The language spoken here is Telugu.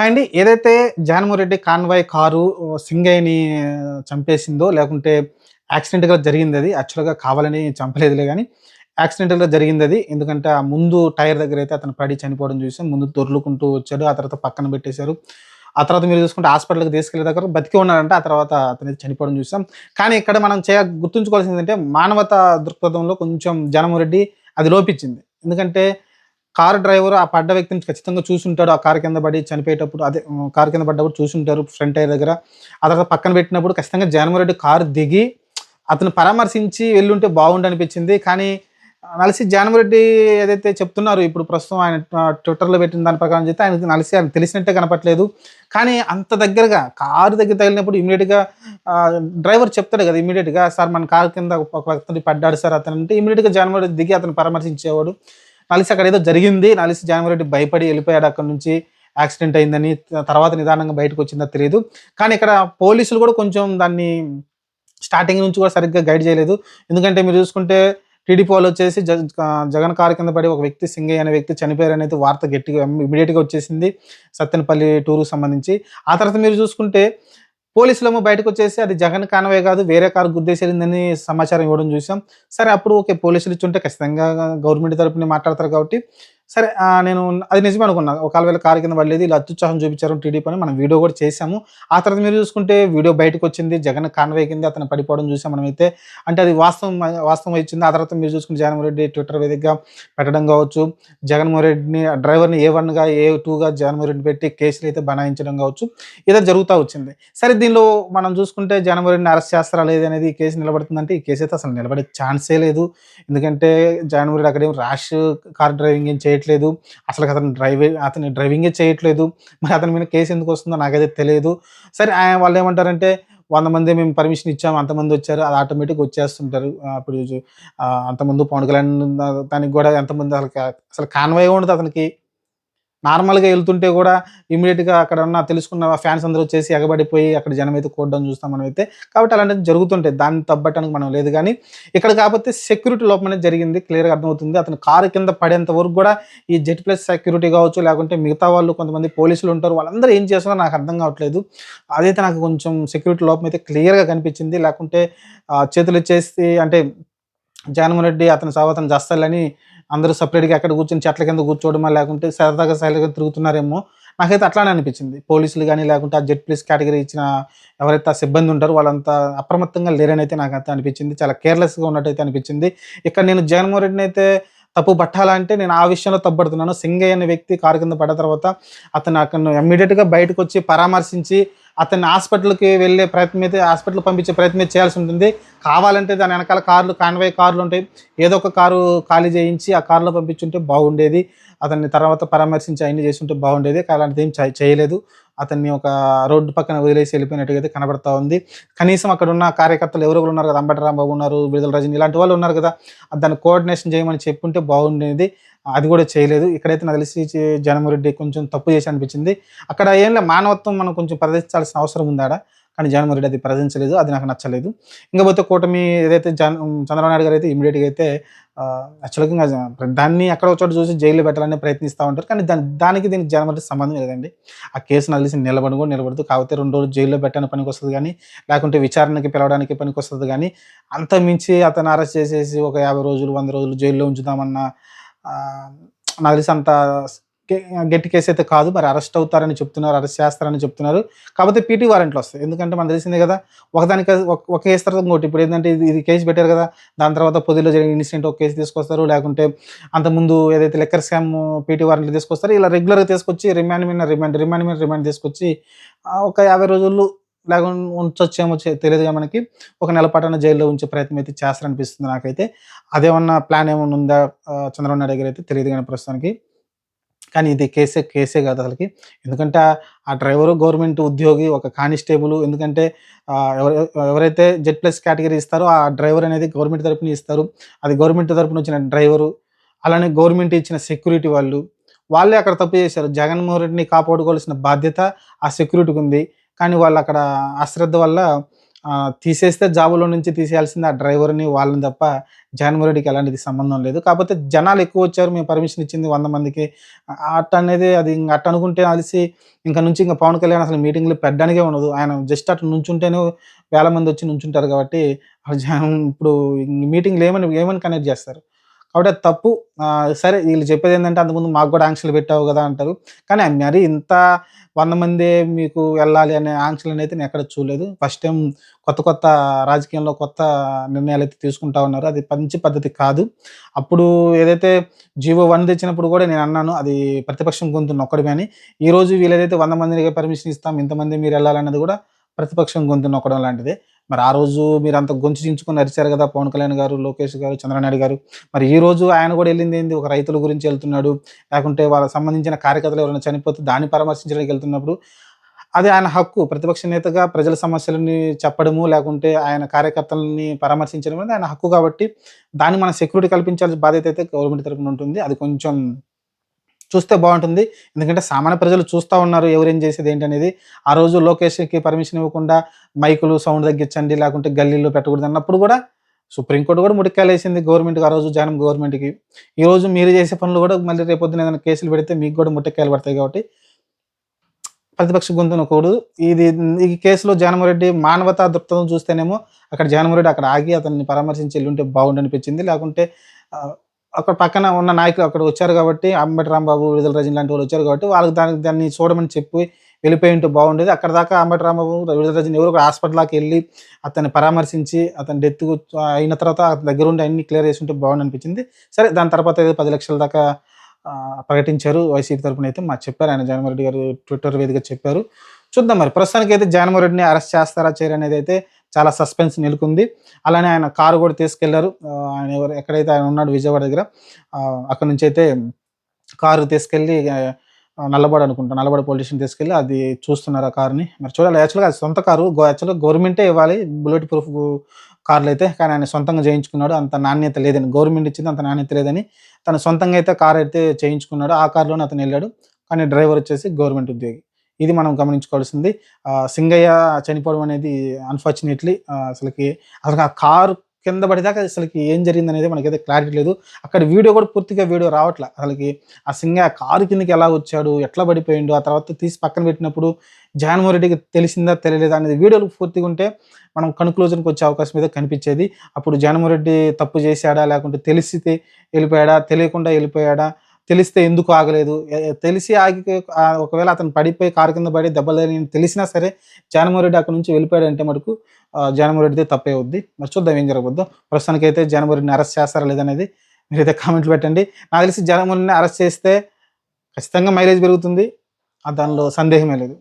హాయ్ అండి. ఏదైతే జగన్‌మోహన్ రెడ్డి కాన్వాయ్ కారు సింగయ్యని చంపేసిందో, లేకుంటే యాక్సిడెంట్‌గా జరిగిందది. యాక్చువల్‌గా కావాలని చంపలేదులే గానీ, యాక్సిడెంటల్‌గా జరిగిందది. ఎందుకంటే, ఆ ముందు టైర్ దగ్గరైతే అతను పడి చనిపోవడం చూసాం. ముందు దొర్లుకుంటూ వచ్చాడు. ఆ తర్వాత పక్కన పెట్టేశారు. ఆ తర్వాత మీరు చూసుకుంటే హాస్పిటల్‌కి తీసుకెళ్ళే దగ్గర బతికే ఉన్నాడంట. ఆ తర్వాత అతనైతే చనిపోవడం చూసాం. కానీ ఇక్కడ మనం గుర్తుంచుకోవాల్సిందేంటంటే, మానవతా దృక్పథంలో కొంచెం జగన్‌మోహన్ రెడ్డి అది లోపించింది. ఎందుకంటే కారు డ్రైవరు ఆ పడ్డ వ్యక్తిని ఖచ్చితంగా చూసుంటాడు. ఆ కారు కింద పడి చనిపోయేటప్పుడు అదే కారు కింద పడ్డప్పుడు చూసుంటారు ఫ్రంట్ టైర్ దగ్గర. ఆ తర్వాత పక్కన పెట్టినప్పుడు ఖచ్చితంగా జగన్‌మోహన్ రెడ్డి కారు దిగి అతను పరామర్శించి వెళ్ళుంటే బాగుండనిపించింది. కానీ నలిసి జగన్‌మోహన్ రెడ్డి ఏదైతే చెప్తున్నారో ఇప్పుడు ప్రస్తుతం ఆయన ట్విట్టర్‌లో పెట్టిన దాని ప్రకారం చెప్తే ఆయనకి తెలిసినట్టే కనపట్లేదు. కానీ అంత దగ్గరగా కారు దగ్గర తగిలినప్పుడు ఇమ్మీడియేట్‌గా డ్రైవర్ చెప్తాడు కదా! ఇమ్మీడియేట్‌గా సార్ మన కారు కింద ఒక వ్యక్తి పడ్డాడు సార్ అతనంటే ఇమ్మీడియేట్‌గా జగన్‌మోహన్ రెడ్డి దిగి అతను పరామర్శించేవాడు. నలిసి అక్కడేదో జరిగింది. నలిసి జగన్‌మోహన్ రెడ్డి భయపడి ఎళ్ళిపోయాడు అక్కడి నుంచి. యాక్సిడెంట్ అయిందని తర్వాత నిదానంగా బయటకొచ్చిందో తెలీదు. కానీ ఇక్కడ పోలీసులు కూడా కొంచెం దాన్ని స్టార్టింగ్ నుంచి కూడా సరిగ్గా గైడ్ చేయలేదు. ఎందుకంటే మీరు చూసుకుంటే టీడీపీ వాళ్ళొచ్చేసి జగన్ కారు కింద పడి ఒక వ్యక్తి సింగయ్య అనే వ్యక్తి చనిపోయారనేది వార్త గట్టిగా ఇమ్మీడియేట్‌గా వచ్చేసింది. సత్తెనపల్లి టూరుకి సంబంధించి. ఆ తర్వాత మీరు చూసుకుంటే పోలీసులేమో బయటకొచ్చేసి అది జగన్ కాన్వాయ్ కాదు వేరే కారు గుద్దేసెళ్ళిందని సమాచారం ఇవ్వడం చూసాం. సరే అప్పుడు ఓకే. పోలీసులు ఇచ్చుంటే ఖచ్చితంగా గవర్నమెంట్ తరపునే మాట్లాడతారు కాబట్టి సరే నేను అది నిజమే అనుకున్నా. ఒకవేళ వీళ్ళ కారు కింద పడలేదు. ఈళ్ళు అత్యుత్సాహం చూపించారు టీడీపీ అని మనం వీడియో కూడా చేసాము. ఆ తర్వాత మీరు చూసుకుంటే వీడియో బయటకొచ్చింది. జగన్ కాన్వాయ్ కింద అతను పడిపోవడం చూసాం మనమైతే. అంటే అది వాస్తవం వచ్చింది. ఆ తర్వాత మీరు చూసుకుంటే జగన్‌మోహన్ రెడ్డి ట్విట్టర్ వేదికగా పెట్టడం కావచ్చు. జగన్‌మోహన్ రెడ్డిని డ్రైవర్‌ని ఏ1గా, ఏ2గా జగన్‌మోహన్ రెడ్డి పెట్టి కేసులైతే బనాయించడం కావచ్చు. ఇదే జరుగుతా వచ్చింది. సరే దీనిలో మనం చూసుకుంటే జగన్‌మోహన్ రెడ్డిని అరెస్ట్ చేస్తారా లేదనేది ఈ కేసు నిలబడుతుందంటే ఈ కేసయితే అసలు నిలబడే ఛాన్సే లేదు. ఎందుకంటే జగన్‌మోహన్ రెడ్డి అక్కడేం ర్యాష్ కార్ డ్రైవింగ్ ఏం చేయట్లేదు. అతను డ్రైవింగే చేయట్లేదు. మరి అతని మీద కేసు ఎందుకొస్తుందో నాకైతే తెలియదు. సరే వాళ్ళేమంటారంటే 100 మంది మేము పర్మిషన్ ఇచ్చాము. అంతమందొచ్చారు. అది ఆటోమేటిక్‌గా వచ్చేస్తుంటారు. అంతకుముందు పవన్ కళ్యాణ్ దానికి గూడా ఎంతమంది అసలు కాన్వాయ్ ఉండదు అతనికి. నార్మల్‌గా ఎళ్తుంటే గూడా ఇమ్మీడియేట్‌గా అక్కడున్న తెలుసుకున్న ఫ్యాన్స్ అందరూ వచ్చేసి ఎగబడిపోయి అక్కడ జనమైతే కూడడం చూస్తాం మనమైతే. కాబట్టి అలాంటివి జరుగుతుంటాయి. దాన్ని తప్పట్టడానికి మనం లేదు గానీ, ఇక్కడ కాపోతే సెక్యూరిటీ లోపం అనేది జరిగింది. క్లియర్‌గా అర్థమవుతుంది. అతను కారు కింద పడేంత వరకు గూడా ఈ జెడ్ ప్లస్ సెక్యూరిటీ కావచ్చు, లేకుంటే మిగతా వాళ్ళు కొంతమంది పోలీసులుంటారు. వాళ్ళందరూ ఏం చేస్తున్నారో నాకు అర్థం కావట్లేదు. అదైతే నాకు కొంచెం సెక్యూరిటీ లోపం అయితే క్లియర్‌గా కనిపించింది. లేకుంటే చేతులిచ్చేసి అంటే జగన్‌మోహన్ రెడ్డి అతని సావు అతను చస్తాలని అందరూ సెపరేట్‌గా ఎక్కడ కూర్చొని చెట్ల కింద కూర్చోవడమా, లేకుంటే సరదాగా సైలెంట్‌గా తిరుగుతున్నారేమో! నాకైతే అట్లానే అనిపించింది. పోలీసులు గాని, లేకుంటే ఆ జెడ్ ప్లస్ కేటగరీ ఇచ్చిన ఎవరైతే ఆ సిబ్బంది ఉంటారో వాళ్ళంతా అప్రమత్తంగా లేరనైతే నాకైతే అనిపించింది. చాలా కేర్‌లెస్‌గా ఉన్నట్టయితే అనిపించింది. ఇక్కడ నేను జగన్‌మోహన్ రెడ్డినైతే తప్పు పట్టాలంటే నేను ఆ విషయంలో తప్పు పడుతున్నాను. సింగయ్య అనే వ్యక్తి కారు కింద పడ్డ తర్వాత అతను అక్కడ ఇమ్మీడియేట్‌గా బయటకొచ్చి పరామర్శించి అతన్ని హాస్పిటల్‌కి వెళ్ళే ప్రయత్నం అయితే హాస్పిటల్‌కి పంపించే ప్రయత్నం అయితే చేయాల్సి ఉంటుంది. కావాలంటే దాని వెనకాల కాన్వాయ్ కార్లుంటాయి. ఏదో ఒక కారు ఖాళీ చేయించి ఆ కార్‌లో పంపించుంటే బాగుండేది. అతన్ని తర్వాత పరామర్శించి అయన్నీ చేసుంటే బాగుండేది. కానీ అలాంటిదేం చేయలేదు. అతన్ని ఒక రోడ్డు పక్కన వదిలేసి వెళ్ళిపోయినట్టుగా అయితే కనబడతా ఉంది. కనీసం అక్కడున్న కార్యకర్తలు ఎవరెవరు ఉన్నారు కదా! అంబటి రాంబాబు ఉన్నారు, విడుదల రజని ఇలాంటి వాళ్ళు ఉన్నారు కదా! దాన్ని కోఆర్డినేషన్ చేయమని చెప్పుంటే బాగుండేది. అది కూడా చేయలేదు. ఇక్కడైతే నాకు తెలిసి జగన్‌మోహన్ రెడ్డి కొంచెం తప్పు చేశాడనిపించింది. అక్కడ ఏం లే మానవత్వం మనం కొంచెం ప్రదర్శించాల్సిన అవసరం ఉందాడ. కానీ జగన్‌మోహన్ రెడ్డి అది ప్రదర్శించలేదు. అది నాకు నచ్చలేదు. ఇంకపోతే కూటమి ఏదైతే చంద్రబాబు నాయుడు గారైతే ఇమ్మీడియేట్‌గా అయితే యాక్చువల్‌గా దాన్ని ఎక్కడో చోట చూసి జైల్‌లో పెట్టాలని ప్రయత్నిస్తా ఉంటారు. కానీ దీనికి జగన్‌మోహన్ రెడ్డికి సంబంధం లేదండి. ఆ కేసు నాకు తెలిసి నిలబడను కూడా నిలబడదు. కాకపోతే 2 రోజులు జైల్‌లో పెట్టడానికి పనికొస్తది గానీ, లేకుంటే విచారణకి పిలవడానికి పనికొస్తది గానీ, అంతకు మించి అతన్ని అరెస్ట్ చేసేసి ఒక 50 రోజులు, 100 రోజులు జైల్‌లో ఉంచుదామన్న ఆహ్, నాకు తెలిసి అంత గే గట్టి కేసయితే కాదు. మరి అరెస్ట్ అవుతారని చెప్తున్నారు. అరెస్ట్ చేస్తారని చెప్తున్నారు. కాపోతే పీటీ వారెంట్‌లొస్తాయి. ఎందుకంటే మనకు తెలిసిందే గదా! ఒకదానికి ఒక కేసు తర్వాత ఇంకోటి. ఇప్పుడేందంటే ఇది కేసు పెట్టారు గదా! దాని తర్వాత పొదిలో జరిగిన ఇన్సిడెంట్ ఒక కేసు తీసుకొస్తారు. లేకుంటే అంతకుముందు ఏదైతే లిక్కర్ స్కామ్ పీటీ వారెంట్‌లు తీసుకొస్తారో ఇలా రెగ్యులర్‌గా తీసుకొచ్చి రిమాండ్ మీద రిమాండ్ తీసుకొచ్చి ఒక 50 రోజులు ఉంచొచ్చేమో తెలీదుగా మనకి. ఒక నెల పాటన్నా జైల్‌లో ఉంచే ప్రయత్నం అయితే చేస్తారనిపిస్తుంది నాకైతే. అదేమన్నా ప్లాన్ ఏమన్నా ఉందా చంద్రబాబు నాయుడు దగ్గరైతే తెలీదు గానీ ప్రస్తుతానికి. కానీ ఇది కేసే కాదు అసలకి. ఎందుకంటే ఆ డ్రైవరు గవర్నమెంట్ ఉద్యోగి, ఒక కానిస్టేబుల్ ఎందుకంటే ఎవరైతే జెడ్ ప్లస్ కేటగరీ ఇస్తారో ఆ డ్రైవర్ అనేది గవర్నమెంట్ తరపున ఇస్తారు. అది గవర్నమెంట్ తరపున వచ్చిన డ్రైవరు, అలానే గవర్నమెంట్ ఇచ్చిన సెక్యూరిటీ వాళ్ళే అక్కడ తప్పు చేశారు. జగన్‌మోహన్ రెడ్డిని కాపాడుకోవాల్సిన బాధ్యత ఆ సెక్యూరిటీకుంది. కానీ వాళ్ళక్కడ అశ్రద్ధ వల్ల తీసేస్తే జాబ్‌లో నుంచి తీసేయాల్సింది ఆ డ్రైవర్‌ని వాళ్ళని తప్ప జగన్మోహన్ రెడ్డికి ఎలాంటిది సంబంధం లేదు. కాపోతే జనాలు ఎక్కువొచ్చారు. మేము పర్మిషన్ ఇచ్చింది 100 మందికి. అట్టనేది అది ఇంగ అట్టనుకుంటే అలిసి ఇంక నుంచి ఇంక పవన్ కళ్యాణ్ అసలు మీటింగ్‌లు పెట్టడానికే ఉండదు. ఆయన జస్ట్ అట్లా నుంచుంటేనే వేల మందొచ్చి నుంచుంటారు కాబట్టి జనం ఇప్పుడు మీటింగ్‌లు ఏమని కండక్ట్ జేస్తారు. కాబట్టి అది తప్పు. సరే వీళ్ళు చెప్పేదేందంటే అంతకుముందు మాకు గూడా ఆంక్షలు పెట్టావు గదా! అంటారు. కానీ మరి ఇంత 100 మందే మీకు వెళ్ళాలి అనే ఆంక్షలనైతే నేనెక్కడ చూడలేదు. ఫస్ట్ టైమ్ కొత్త రాజకీయంలో కొత్త నిర్ణయాలైతే తీసుకుంటా ఉన్నారు. అది మంచి పద్ధతి కాదు. అప్పుడు ఏదైతే జీవో 1 తెచ్చినప్పుడు గూడా నేనన్నాను అది ప్రతిపక్షం గొంతు నొక్కడమే అని. ఈరోజు వీళ్ళేదైతే 100 మందికి పర్మిషన్ ఇస్తాం, ఇంతమంది మీరెళ్ళాలన్నది గూడా ప్రతిపక్షం గొంతు నొక్కడం లాంటిదే. మరి ఆ రోజు మీరంత గొంతు చించుకొని అరిచారు గదా! పవన్ కళ్యాణ్ గారు, లోకేష్ గారు, చంద్రనాయుడు గారు. మరి ఈరోజు ఆయన గూడా ఎళ్ళిందేంది ఒక రైతుల గురించి ఎళ్తున్నాడు. లేకుంటే వాళ్ళకి సంబంధించిన కార్యకర్తలు ఎవరైనా చనిపోతే దాన్ని పరామర్శించడానికి ఎళ్తున్నప్పుడు అది ఆయన హక్కు. ప్రతిపక్ష నేతగా ప్రజల సమస్యలని చెప్పడము, లేకుంటే ఆయన కార్యకర్తలని పరామర్శించడం అనేది ఆయన హక్కు కాబట్టి, దాన్ని మనం సెక్యూరిటీ కల్పించాల్సిన బాధ్యత అయితే గవర్నమెంట్ తరపున ఉంటుంది. అది కొంచెం చూస్తే బావుంటుంది. ఎందుకంటే సామాన్య ప్రజలు చూస్తా ఉన్నారు ఎవరేం చేసేదేంటనేది. ఆ రోజు లోకేష్‌కి పర్మిషన్ ఇవ్వకుండా మైకులు సౌండ్ తగ్గించండి, లేకుంటే గల్లీలో పెట్టకూడదన్నప్పుడు గూడా సుప్రీం కోర్ట్ గూడా ముటిక్కాయలేసింది గవర్నమెంట్‌కి ఆ రోజు జగన్ గవర్నమెంట్‌కి. ఈరోజు మీరు చేసే పనులు గూడా మళ్ళీ రేపొద్దున ఏదైనా కేసులు పెడితే మీకు గూడా ముట్టక్కాయలు పడతాయి కాబట్టి ప్రతిపక్ష గొంతునకూడదు. ఈ కేసులో జగన్మోహన్ రెడ్డి మానవతా దృక్పథం చూస్తేనేమో అక్కడ జగన్మోహన్ రెడ్డి అక్కడ ఆగి అతన్ని పరామర్శించి ఎళ్ళుంటే బాగుండనిపించింది. లేకుంటే ఆహ్, అక్కడ పక్కన ఉన్న నాయకులు అక్కడ వచ్చారు కాబట్టి అంబటి రాంబాబు, విడుదల రజని లాంటి వాళ్ళు వచ్చారు కాబట్టి వాళ్ళకి దాన్ని చూడమని చెప్పి వెళ్ళిపోయుంటే బాగుండేది. అక్కడిదాకా అంబటి రాంబాబు, విడుదల రజని ఎవరో ఒక హాస్పిటల్ దాకా ఎళ్లి అతన్ని పరామర్శించి అతని డెత్ అయిన తర్వాత అతని దగ్గరుండి అన్నీ క్లియర్ చేసుంటే బాగుండనిపించింది. సరే దాని తర్వాత ఏదో 10,00,000 దాకా ప్రకటించారు. వైసీపీ తరపునైతే మాకు చెప్పారు. ఆయన జగన్మోహన్ రెడ్డి గారు ట్విట్టర్ వేదికగా చెప్పారు. చూద్దాం మరి. ప్రస్తుతానికైతే జగన్మోహన్ రెడ్డిని అరెస్ట్ చేస్తారా? చేయరా? అనేదైతే చాలా సస్పెన్స్ నెలకొంది. అలానే ఆయన కారు గూడా తీసుకెళ్లారు. ఆయన ఎక్కడైతే ఆయన ఉన్నాడో విజయవాడ దగ్గర అక్కడి నుంచైతే కారు తీసుకెళ్ళి నల్లబడ అనుకుంటా. నల్లబడ పోలీస్ స్టేషన్ తీసుకెళ్ళి అది చూస్తున్నారు ఆ కార్‌ని. మరి చూడాలి. యాక్చువల్‌గా అది సొంత కారు. యాక్చువల్‌గా గవర్నమెంటే ఇవ్వాలి బుల్లెట్ ప్రూఫ్ కార్‌లయితే. కానీ ఆయన సొంతంగా చేయించుకున్నాడు. అంత నాణ్యత లేదని గవర్నమెంట్ ఇచ్చింది అంత నాణ్యత లేదని తను సొంతంగా అయితే కారైతే చేయించుకున్నాడు. ఆ కార్‌లోనే అతనెళ్ళాడు. కానీ డ్రైవర్ వచ్చేసి గవర్నమెంట్ ఉద్యోగి. ఇది మనం గమనించుకోవాల్సింది. సింగయ్య చనిపోవడం అనేది అన్‌ఫార్చునేట్‌లీ అసలు ఆ కారు కింద పడేదాకా అసలకి ఏం జరిగిందనేది మనకైతే క్లారిటీ లేదు. అక్కడ వీడియో కూడా పూర్తిగా వీడియో రావట్ల. అసలకి ఆ సింగయ్య కారు కిందకి ఎలా వచ్చాడు? ఎట్లా పడిపోయిండు? ఆ తర్వాత తీసి పక్కన పెట్టినప్పుడు జగన్మోహన్ రెడ్డికి తెలిసిందా? తెలియలేదా? అనేది వీడియోలు పూర్తిగా ఉంటే మనం కన్‌క్లూజన్‌కి వచ్చే అవకాశం అయితే కనిపించేది. అప్పుడు జగన్మోహన్ రెడ్డి తప్పు చేశాడా? లేకుంటే తెలిసితే ఎళ్ళిపోయాడా? తెలియకుండా ఎళ్ళిపోయాడా? తెలిస్తే ఎందుకు ఆగలేదు? తెలిసి ఒకవేళ అతను పడిపోయి కారు కింద పడి దెబ్బలు తగిలినయి తెలిసినా సరే జగన్మోహన్ రెడ్డి అక్కడి నుంచి వెళ్ళిపోయాడంటే మటుకు జగన్మోహన్ రెడ్డిదే తప్పే అవుద్ది. మరి చూద్దాం ఏం జరగబోద్దో. ప్రస్తుతానికైతే జగన్మోహన్ రెడ్డిని అరెస్ట్ చేస్తారా లేదనేది మీరైతే కామెంట్లు పెట్టండి. నాకు తెలిసి జగన్మోహన్ రెడ్డిని అరెస్ట్ చేస్తే ఖచ్చితంగా మైలేజ్ పెరుగుతుంది. దానిలో సందేహమే లేదు.